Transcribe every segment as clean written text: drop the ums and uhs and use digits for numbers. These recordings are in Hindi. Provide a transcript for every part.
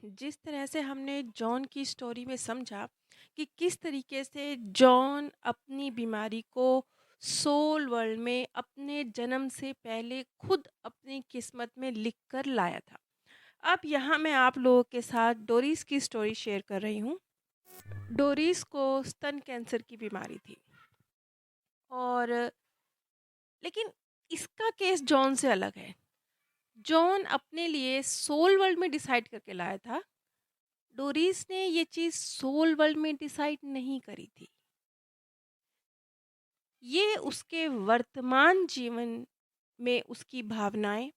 जिस तरह से हमने जॉन की स्टोरी में समझा कि किस तरीके से जॉन अपनी बीमारी को सोल वर्ल्ड में अपने जन्म से पहले खुद अपनी किस्मत में लिख कर लाया था। अब यहाँ मैं आप लोगों के साथ डोरिस की स्टोरी शेयर कर रही हूँ। डोरिस को स्तन कैंसर की बीमारी थी और लेकिन इसका केस जॉन से अलग है। जॉन अपने लिए सोल वर्ल्ड में डिसाइड करके लाया था। डोरिस ने ये चीज़ सोल वर्ल्ड में डिसाइड नहीं करी थी। ये उसके वर्तमान जीवन में उसकी भावनाएं,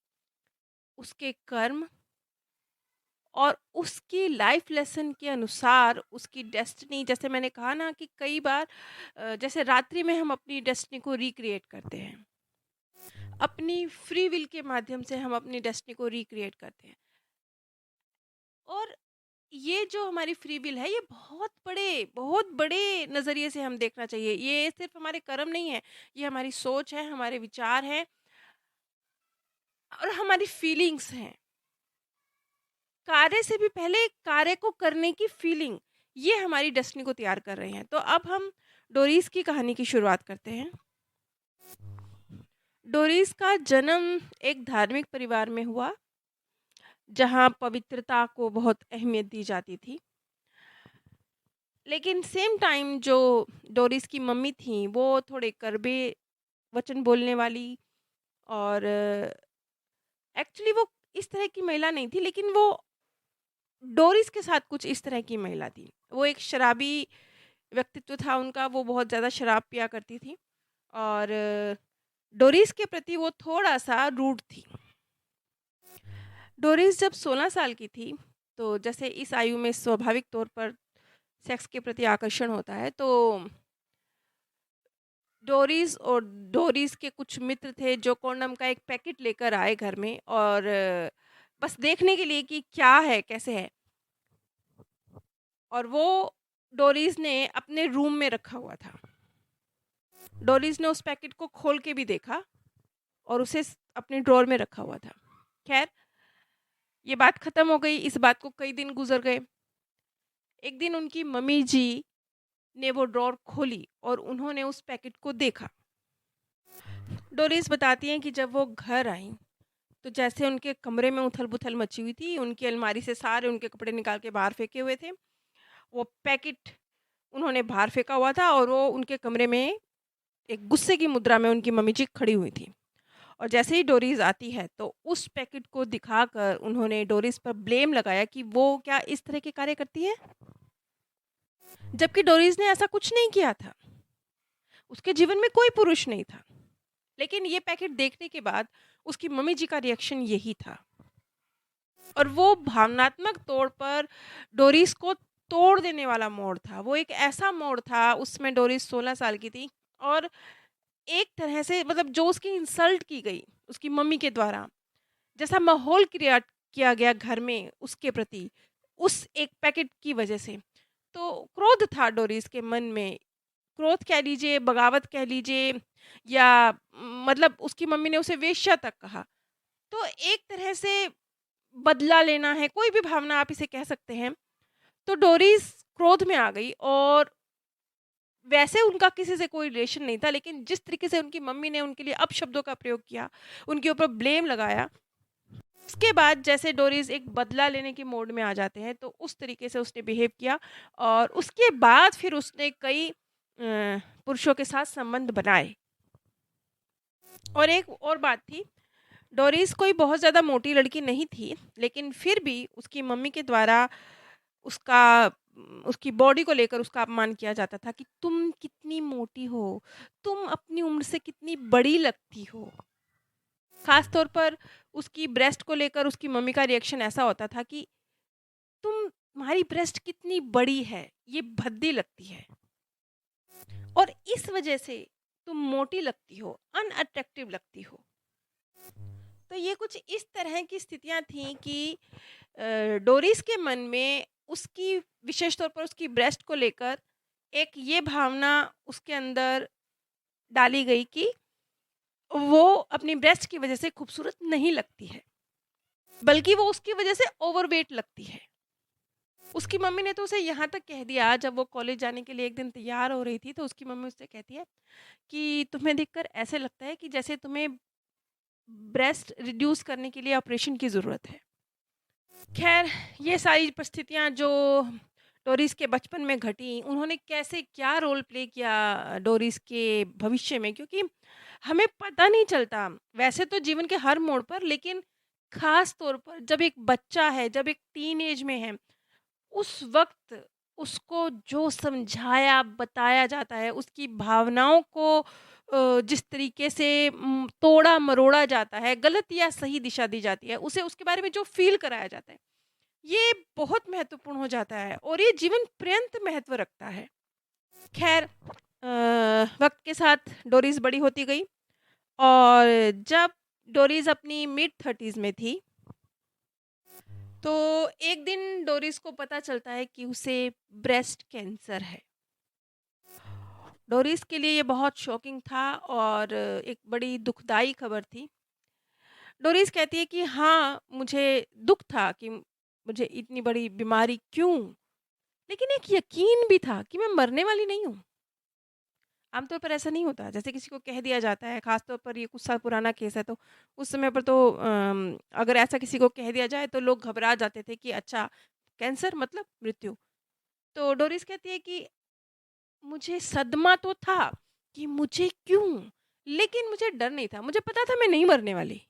उसके कर्म और उसकी लाइफ लेसन के अनुसार उसकी डेस्टिनी, जैसे मैंने कहा ना कि कई बार जैसे रात्रि में हम अपनी डेस्टिनी को रिक्रिएट करते हैं, अपनी फ्री विल के माध्यम से हम अपनी डेस्टिनी को रिक्रिएट करते हैं। और ये जो हमारी फ्री विल है, ये बहुत बड़े नज़रिए से हम देखना चाहिए। ये सिर्फ हमारे कर्म नहीं है, ये हमारी सोच है, हमारे विचार हैं और हमारी फीलिंग्स हैं। कार्य से भी पहले कार्य को करने की फीलिंग, ये हमारी डेस्टिनी को तैयार कर रहे हैं। तो अब हम डोरिस की कहानी की शुरुआत करते हैं। डोरिस का जन्म एक धार्मिक परिवार में हुआ, जहाँ पवित्रता को बहुत अहमियत दी जाती थी। लेकिन सेम टाइम जो डोरिस की मम्मी थी, वो थोड़े कड़वे वचन बोलने वाली और एक्चुअली वो इस तरह की महिला नहीं थी, लेकिन वो डोरिस के साथ कुछ इस तरह की महिला थी। वो एक शराबी व्यक्तित्व था उनका, वो बहुत ज़्यादा शराब पिया करती थी और डोरिस के प्रति वो थोड़ा-सा रूड थी। डोरिस जब 16 साल की थी, तो जैसे इस आयु में स्वाभाविक तौर पर सेक्स के प्रति आकर्षण होता है, तो डोरिस के कुछ मित्र थे जो कॉन्डम का एक पैकेट लेकर आए घर में और बस देखने के लिए कि क्या है, कैसे है। और वो डोरिस ने अपने रूम में रखा हुआ था। डोरिस ने उस पैकेट को खोल के भी देखा और उसे अपने ड्रॉर में रखा हुआ था। खैर, ये बात ख़त्म हो गई। इस बात को कई दिन गुजर गए। एक दिन उनकी मम्मी जी ने वो ड्रॉर खोली और उन्होंने उस पैकेट को देखा। डोरिस बताती हैं कि जब वो घर आई, तो जैसे उनके कमरे में उथल-पुथल मची हुई थी। उनकी अलमारी से सारे उनके कपड़े निकाल के बाहर फेंके हुए थे। वो पैकेट उन्होंने बाहर फेंका हुआ था और वो उनके कमरे में एक गुस्से की मुद्रा में उनकी मम्मी जी खड़ी हुई थी। और जैसे ही डोरिस आती है, तो उस पैकेट को दिखाकर उन्होंने डोरिस पर ब्लेम लगाया कि वो क्या इस तरह के कार्य करती है? जबकि डोरिस ने ऐसा कुछ नहीं किया था। उसके जीवन में कोई पुरुष नहीं था। लेकिन ये पैकेट देखने के बाद उसकी मम्मी जी का रिएक्शन यही था और वो भावनात्मक तौर पर डोरिस को तोड़ देने वाला मोड़ था। वो एक ऐसा मोड़ था, उसमें डोरिस 16 साल की थी और एक तरह से मतलब जो उसकी इंसल्ट की गई उसकी मम्मी के द्वारा, जैसा माहौल क्रिएट किया गया घर में उसके प्रति, उस एक पैकेट की वजह से, तो क्रोध था डोरिस के मन में। क्रोध कह लीजिए, बगावत कह लीजिए या मतलब उसकी मम्मी ने उसे वेश्या तक कहा। तो एक तरह से बदला लेना है, कोई भी भावना आप इसे कह सकते हैं। तो डोरिस क्रोध में आ गई और वैसे उनका किसी से कोई रिलेशन नहीं था, लेकिन जिस तरीके से उनकी मम्मी ने उनके लिए अपशब्दों का प्रयोग किया, उनके ऊपर ब्लेम लगाया, उसके बाद जैसे डोरिस एक बदला लेने के मोड में आ जाते हैं, तो उस तरीके से उसने बिहेव किया और उसके बाद फिर उसने कई पुरुषों के साथ संबंध बनाए। और एक और बात थी, डोरिस कोई बहुत ज़्यादा मोटी लड़की नहीं थी, लेकिन फिर भी उसकी मम्मी के द्वारा उसका उसकी बॉडी को लेकर उसका अपमान किया जाता था कि तुम कितनी मोटी हो, तुम अपनी उम्र से कितनी बड़ी लगती हो। खास तौर पर उसकी ब्रेस्ट को लेकर उसकी मम्मी का रिएक्शन ऐसा होता था कि तुम्हारी ब्रेस्ट कितनी बड़ी है, ये भद्दी लगती है और इस वजह से तुम मोटी लगती हो, अनअट्रैक्टिव लगती हो। तो ये कुछ इस तरह की स्थितियां थीं कि डोरिस के मन में उसकी विशेष तौर पर उसकी ब्रेस्ट को लेकर एक ये भावना उसके अंदर डाली गई कि वो अपनी ब्रेस्ट की वजह से खूबसूरत नहीं लगती है, बल्कि वो उसकी वजह से ओवरवेट लगती है। उसकी मम्मी ने तो उसे यहाँ तक कह दिया, जब वो कॉलेज जाने के लिए एक दिन तैयार हो रही थी तो उसकी मम्मी उससे कहती है कि तुम्हें देखकर ऐसे लगता है कि जैसे तुम्हें ब्रेस्ट रिड्यूस करने के लिए ऑपरेशन की ज़रूरत है। खैर, ये सारी परिस्थितियाँ जो डोरिस के बचपन में घटी, उन्होंने कैसे क्या रोल प्ले किया डोरिस के भविष्य में, क्योंकि हमें पता नहीं चलता वैसे तो जीवन के हर मोड़ पर, लेकिन ख़ास तौर पर जब एक बच्चा है, जब एक टीनेज में है, उस वक़्त उसको जो समझाया, बताया जाता है, उसकी भावनाओं को जिस तरीके से तोड़ा-मरोड़ा जाता है, गलत या सही दिशा दी जाती है, उसे उसके बारे में जो फ़ील कराया जाता है, ये बहुत महत्वपूर्ण हो जाता है और ये जीवन पर्यंत महत्व रखता है। ख़ैर, वक़्त के साथ डोरिस बड़ी होती गई और जब डोरिस अपनी मिड 30s में थी, तो एक दिन डोरिस को पता चलता है कि उसे ब्रेस्ट कैंसर है। डोरिस के लिए ये बहुत शॉकिंग था और एक बड़ी दुखदाई खबर थी। डोरिस कहती है कि हाँ, मुझे दुःख था कि मुझे इतनी बड़ी बीमारी क्यों? लेकिन एक यकीन भी था कि मैं मरने वाली नहीं हूँ। आमतौर पर ऐसा नहीं होता, जैसे किसी को कह दिया जाता है, ख़ास तौर पर ये कुछ साल पुराना केस है, तो उस समय पर तो अगर ऐसा किसी को कह दिया जाए तो लोग घबरा जाते थे कि अच्छा, कैंसर मतलब मृत्यु। तो डोरिस कहती है कि मुझे सदमा तो था कि मुझे क्यों? लेकिन मुझे डर नहीं था, मुझे पता था मैं नहीं मरने वाली।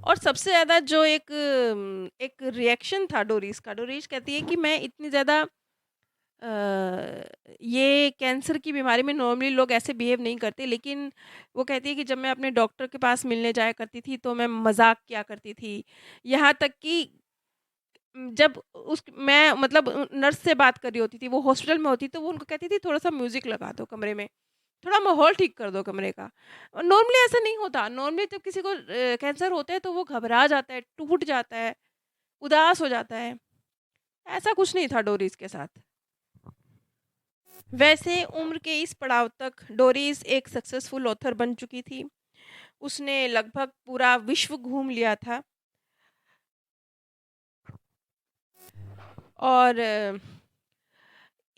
और सबसे ज़्यादा जो एक रिएक्शन था डोरिस का, डोरिस कहती है कि मैं इतनी ज़्यादा ये कैंसर की बीमारी में नॉर्मली लोग ऐसे बिहेव नहीं करते, लेकिन वो कहती है कि जब मैं अपने डॉक्टर के पास मिलने जाया करती थी तो मैं मजाक किया करती थी। यहाँ तक कि जब उस मैं मतलब नर्स से बात कर रही होती थी, वो हॉस्पिटल में होती, तो वो उनको कहती थी थोड़ा सा म्यूजिक लगा दो कमरे में, थोड़ा माहौल ठीक कर दो कमरे का। नॉर्मली ऐसा नहीं होता, नॉर्मली जब किसी को कैंसर होता है तो वो घबरा जाता है, टूट जाता है, उदास हो जाता है। ऐसा कुछ नहीं था डोरिस के साथ। वैसे उम्र के इस पड़ाव तक डोरिस एक सक्सेसफुल ऑथर बन चुकी थी। उसने लगभग पूरा विश्व घूम लिया था और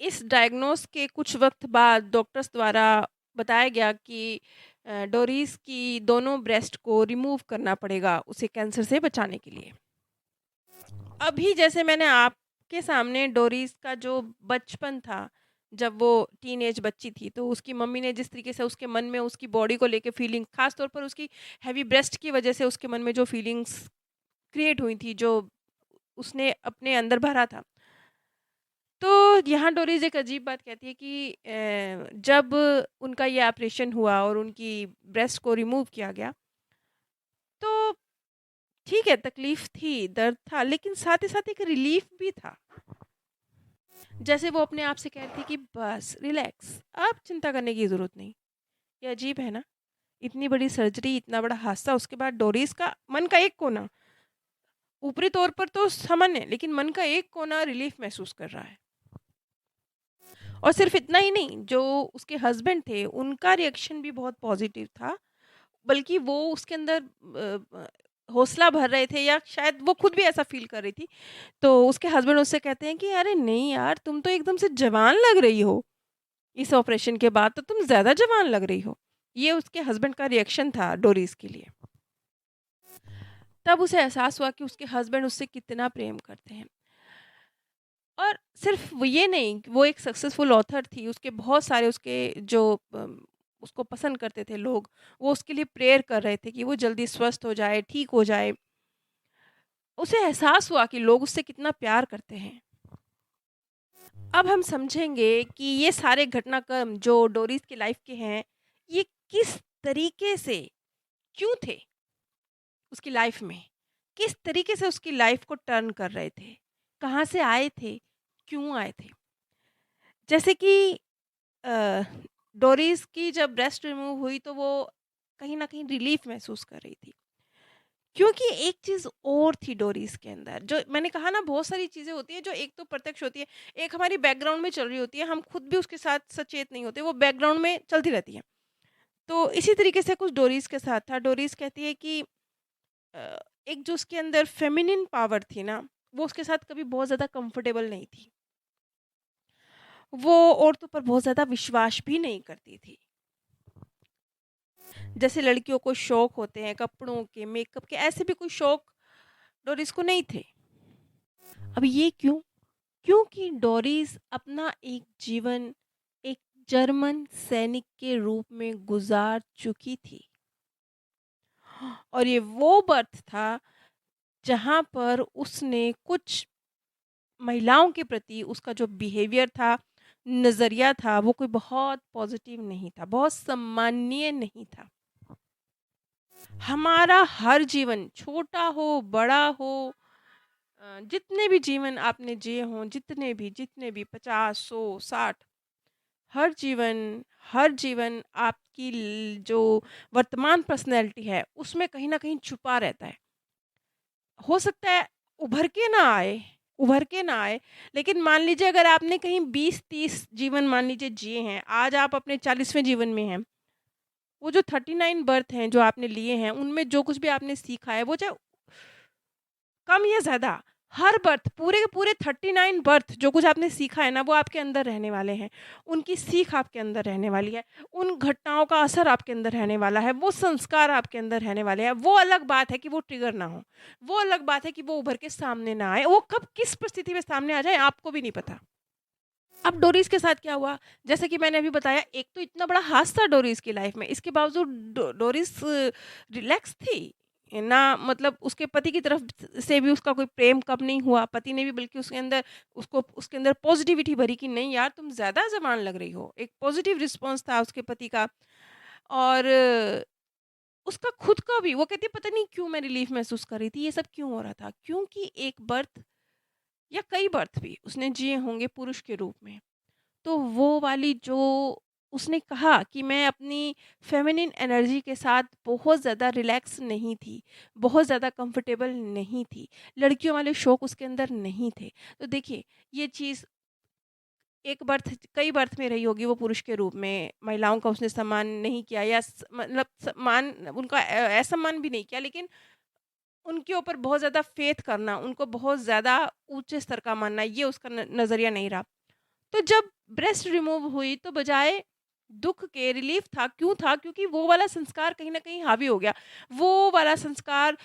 इस डायग्नोस के कुछ वक्त बाद डॉक्टर्स द्वारा बताया गया कि डोरिस की दोनों ब्रेस्ट को रिमूव करना पड़ेगा उसे कैंसर से बचाने के लिए। अभी जैसे मैंने आपके सामने डोरिस का जो बचपन था, जब वो टीनेज बच्ची थी, तो उसकी मम्मी ने जिस तरीके से उसके मन में उसकी बॉडी को लेके फीलिंग, खास तौर पर उसकी हैवी ब्रेस्ट की वजह से उसके मन में जो फीलिंग्स क्रिएट हुई थी, जो उसने अपने अंदर भरा था, तो यहाँ डोरीज एक अजीब बात कहती है कि जब उनका ये ऑपरेशन हुआ और उनकी ब्रेस्ट को रिमूव किया गया, तो ठीक है, तकलीफ थी, दर्द था, लेकिन साथ ही साथ एक रिलीफ भी था। जैसे वो अपने आप से कह रही थी कि बस रिलैक्स, अब चिंता करने की ज़रूरत नहीं। ये अजीब है ना? इतनी बड़ी सर्जरी, इतना बड़ा हादसा, उसके बाद डोरीज का मन का एक कोना, ऊपरी तौर पर तो सामान्य, लेकिन मन का एक कोना रिलीफ महसूस कर रहा है। और सिर्फ इतना ही नहीं, जो उसके हस्बैंड थे, उनका रिएक्शन भी बहुत पॉजिटिव था, बल्कि वो उसके अंदर हौसला भर रहे थे, या शायद वो खुद भी ऐसा फ़ील कर रही थी। तो उसके हस्बैंड उससे कहते हैं कि अरे नहीं यार, तुम तो एकदम से जवान लग रही हो, इस ऑपरेशन के बाद तो तुम ज़्यादा जवान लग रही हो। ये उसके हस्बैंड का रिएक्शन था डोरिस के लिए। तब उसे एहसास हुआ कि उसके हस्बैंड उससे कितना प्रेम करते हैं। और सिर्फ वो ये नहीं, वो एक सक्सेसफुल ऑथर थी, उसके बहुत सारे उसके जो उसको पसंद करते थे लोग, वो उसके लिए प्रेयर कर रहे थे कि वो जल्दी स्वस्थ हो जाए, ठीक हो जाए। उसे एहसास हुआ कि लोग उससे कितना प्यार करते हैं। अब हम समझेंगे कि ये सारे घटनाक्रम जो डोरिस की लाइफ के हैं, ये किस तरीके से, क्यों थे उसकी लाइफ में, किस तरीके से उसकी लाइफ को टर्न कर रहे थे, कहाँ से आए थे, क्यों आए थे। जैसे कि अ, डोरिस की जब ब्रेस्ट रिमूव हुई तो वो कहीं न कहीं रिलीफ़ महसूस कर रही थी। क्योंकि एक चीज़ और थी डोरिस के अंदर, जो मैंने कहा ना, बहुत सारी चीज़ें होती हैं जो एक तो प्रत्यक्ष होती है, एक हमारी बैकग्राउंड में चल रही होती है, हम खुद भी उसके साथ सचेत नहीं होते, वो बैकग्राउंड में चलती रहती हैं। तो इसी तरीके से कुछ डोरिस के साथ था। डोरिस कहती है कि एक जो उसके अंदर फ़ेमिनिन पावर थी ना, वो उसके साथ कभी बहुत ज़्यादा कंफर्टेबल नहीं थी। वो औरतों पर बहुत ज़्यादा विश्वास भी नहीं करती थी। जैसे लड़कियों को शौक होते हैं कपड़ों के, मेकअप के, ऐसे भी कोई शौक डोरिस को नहीं थे। अब ये क्यों? क्योंकि डोरिस अपना एक जीवन एक जर्मन सैनिक के रूप में गुजार चुकी थी, और ये वो बर्थ था जहाँ पर उसने कुछ महिलाओं के प्रति उसका जो बिहेवियर था, नज़रिया था, वो कोई बहुत पॉजिटिव नहीं था, बहुत सम्माननीय नहीं था। हमारा हर जीवन, छोटा हो, बड़ा हो, जितने भी जीवन आपने जिए हों, जितने भी 50, 100, 60, हर जीवन हर जीवन आपकी जो वर्तमान पर्सनैलिटी है, उसमें कहीं न कहीं छुपा रहता है। हो सकता है उभर के ना आए, लेकिन मान लीजिए अगर आपने कहीं 20-30 जीवन मान लीजिए जिए हैं, आज आप अपने 40वें जीवन में हैं, वो जो 39 बर्थ हैं जो आपने लिए हैं, उनमें जो कुछ भी आपने सीखा है, वो चाहे कम या ज़्यादा, हर बर्थ, पूरे के पूरे 39 बर्थ जो कुछ आपने सीखा है ना, वो आपके अंदर रहने वाले हैं। उनकी सीख आपके अंदर रहने वाली है, उन घटनाओं का असर आपके अंदर रहने वाला है, वो संस्कार आपके अंदर रहने वाले हैं। वो अलग बात है कि वो ट्रिगर ना हो, वो अलग बात है कि वो उभर के सामने ना आए, वो कब किस परिस्थिति में सामने आ जाए आपको भी नहीं पता। अब डोरिस के साथ क्या हुआ? जैसे कि मैंने अभी बताया, एक तो इतना बड़ा हादसा डोरिस की लाइफ में, इसके बावजूद डोरिस रिलैक्स थी ना, मतलब उसके पति की तरफ से भी उसका कोई प्रेम कम नहीं हुआ, पति ने भी बल्कि उसके अंदर पॉजिटिविटी भरी कि नहीं यार, तुम ज़्यादा जबान लग रही हो, एक पॉजिटिव रिस्पॉन्स था उसके पति का। और उसका खुद का भी, वो कहती है पता नहीं क्यों मैं रिलीफ महसूस कर रही थी, ये सब क्यों हो रहा था, क्योंकि एक बर्थ या कई बर्थ भी उसने जिए होंगे पुरुष के रूप में। तो वो वाली जो उसने कहा कि मैं अपनी फेमिनिन एनर्जी के साथ बहुत ज़्यादा रिलैक्स नहीं थी, बहुत ज़्यादा कंफर्टेबल नहीं थी, लड़कियों वाले शौक उसके अंदर नहीं थे। तो देखिए, ये चीज़ एक बर्थ कई बर्थ में रही होगी, वो पुरुष के रूप में महिलाओं का उसने सम्मान नहीं किया, या मतलब सम्मान उनका असम्मान भी नहीं किया, लेकिन उनके ऊपर बहुत ज़्यादा फेथ करना, उनको बहुत ज़्यादा ऊंचे स्तर का मानना, ये उसका नज़रिया नहीं रहा। तो जब ब्रेस्ट रिमूव हुई तो बजाय दुख के रिलीफ था, क्यों था? क्योंकि वो वाला संस्कार कहीं न कहीं हावी हो गया। वो वाला संस्कार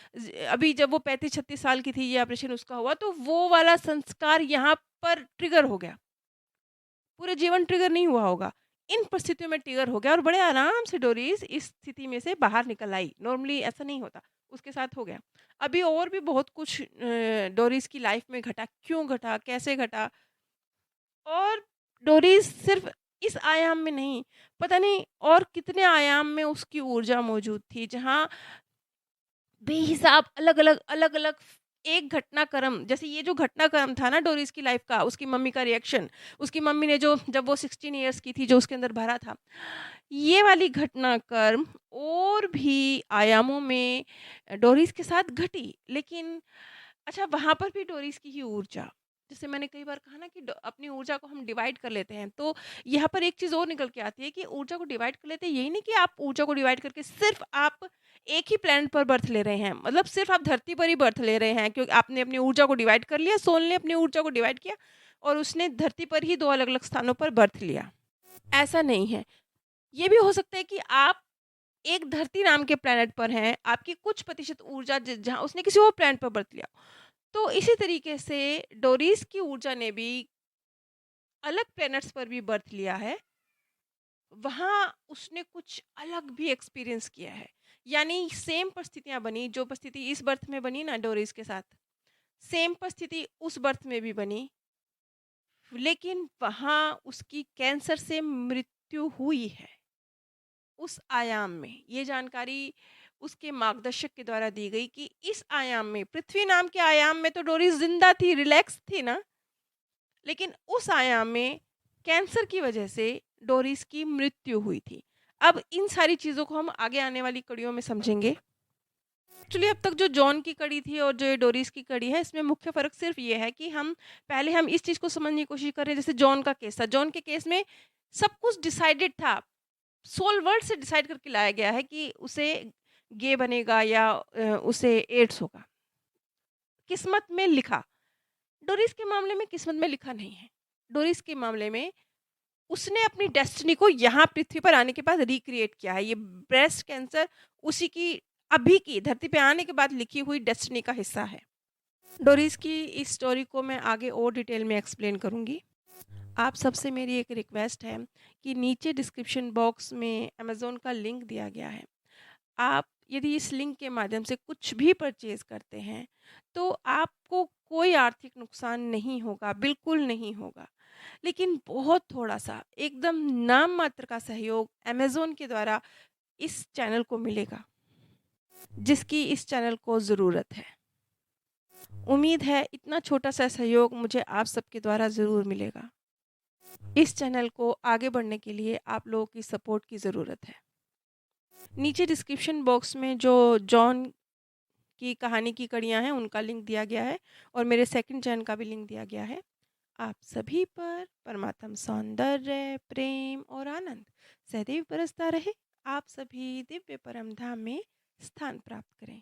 अभी जब वो 35-36 साल की थी, ये ऑपरेशन उसका हुआ, तो वो वाला संस्कार यहाँ पर ट्रिगर हो गया। पूरे जीवन ट्रिगर नहीं हुआ होगा। इन परिस्थितियों में ट्रिगर हो गया और बड़े आराम से डोरिस इस स्थिति में से बाहर निकल आई। नॉर्मली ऐसा नहीं होता, उसके साथ हो गया। अभी और भी बहुत कुछ डोरिस की लाइफ में घटा, क्यों घटा, कैसे घटा, और डोरीज़ सिर्फ़ इस आयाम में नहीं, पता नहीं और कितने आयाम में उसकी ऊर्जा मौजूद थी, जहाँ बेहिसाब अलग-अलग एक घटनाक्रम, जैसे ये जो घटनाक्रम था ना डोरीज़ की लाइफ़ का, उसकी मम्मी का रिएक्शन, उसकी मम्मी ने जो जब वो 16 इयर्स की थी, जो उसके अंदर भरा था, ये वाली घटनाक्रम और भी आयामों में डोरीज़ के साथ घटी। लेकिन अच्छा, वहाँ पर भी डोरीज़ की ही ऊर्जा, जैसे मैंने कई बार कहा ना कि अपनी ऊर्जा को हम डिवाइड कर लेते हैं, तो यहाँ पर एक चीज़ और निकल के आती है कि ऊर्जा को डिवाइड कर लेते हैं, यही नहीं कि आप ऊर्जा को डिवाइड करके सिर्फ आप एक ही प्लेनेट पर बर्थ ले रहे हैं, मतलब सिर्फ आप धरती पर ही बर्थ ले रहे हैं, क्योंकि आपने अपनी ऊर्जा को डिवाइड कर लिया, सोल ने अपनी ऊर्जा को डिवाइड किया और उसने धरती पर ही दो अलग अलग स्थानों पर बर्थ लिया। ऐसा नहीं है। ये भी हो सकता है कि आप एक धरती नाम के प्लेनेट पर हैं, आपकी कुछ प्रतिशत ऊर्जा जहाँ उसने किसी और प्लेनेट पर बर्थ लिया। तो इसी तरीके से डोरीज की ऊर्जा ने भी अलग प्लैनेट्स पर भी बर्थ लिया है, वहाँ उसने कुछ अलग भी एक्सपीरियंस किया है। यानी सेम परिस्थितियाँ बनी, जो परिस्थिति इस बर्थ में बनी ना डोरीज के साथ, सेम परिस्थिति उस बर्थ में भी बनी, लेकिन वहाँ उसकी कैंसर से मृत्यु हुई है उस आयाम में। ये जानकारी उसके मार्गदर्शक के द्वारा दी गई कि इस आयाम में, पृथ्वी नाम के आयाम में तो डोरीज जिंदा थी, रिलैक्स थी ना, लेकिन उस आयाम में कैंसर की वजह से डोरिस की मृत्यु हुई थी। अब इन सारी चीज़ों को हम आगे आने वाली कड़ियों में समझेंगे। एक्चुअली अब तक जो जॉन की कड़ी थी और जो ये डोरिस की कड़ी है, इसमें मुख्य फ़र्क सिर्फ ये है कि हम इस चीज़ को समझने की कोशिश कर रहे हैं, जैसे जॉन का केस था। जॉन के केस में सब कुछ डिसाइडेड था, सोल वर्ल्ड से डिसाइड करके लाया गया है कि उसे गे बनेगा या उसे एड्स होगा, किस्मत में लिखा। डोरिस के मामले में किस्मत में लिखा नहीं है। डोरिस के मामले में उसने अपनी डेस्टिनी को यहाँ पृथ्वी पर आने के बाद रिक्रिएट किया है। ये ब्रेस्ट कैंसर उसी की अभी की धरती पे आने के बाद लिखी हुई डेस्टिनी का हिस्सा है। डोरिस की इस स्टोरी को मैं आगे और डिटेल में एक्सप्लेन करूँगी। आप सबसे मेरी एक रिक्वेस्ट है कि नीचे डिस्क्रिप्शन बॉक्स में अमेज़न का लिंक दिया गया है। आप यदि इस लिंक के माध्यम से कुछ भी परचेज़ करते हैं, तो आपको कोई आर्थिक नुकसान नहीं होगा, बिल्कुल नहीं होगा। लेकिन बहुत थोड़ा-सा, एकदम नाम मात्र का सहयोग अमेज़न के द्वारा इस चैनल को मिलेगा, जिसकी इस चैनल को ज़रूरत है। उम्मीद है इतना छोटा-सा सहयोग मुझे आप सबके द्वारा ज़रूर मिलेगा। इस चैनल को आगे बढ़ने के लिए आप लोगों की सपोर्ट की ज़रूरत है। नीचे डिस्क्रिप्शन बॉक्स में जो जॉन की कहानी की कड़ियाँ हैं, उनका लिंक दिया गया है और मेरे सेकंड चैनल का भी लिंक दिया गया है। आप सभी पर परमात्म सौंदर्य, प्रेम और आनंद सदैव बरसता रहे। आप सभी दिव्य परम धाम में स्थान प्राप्त करें।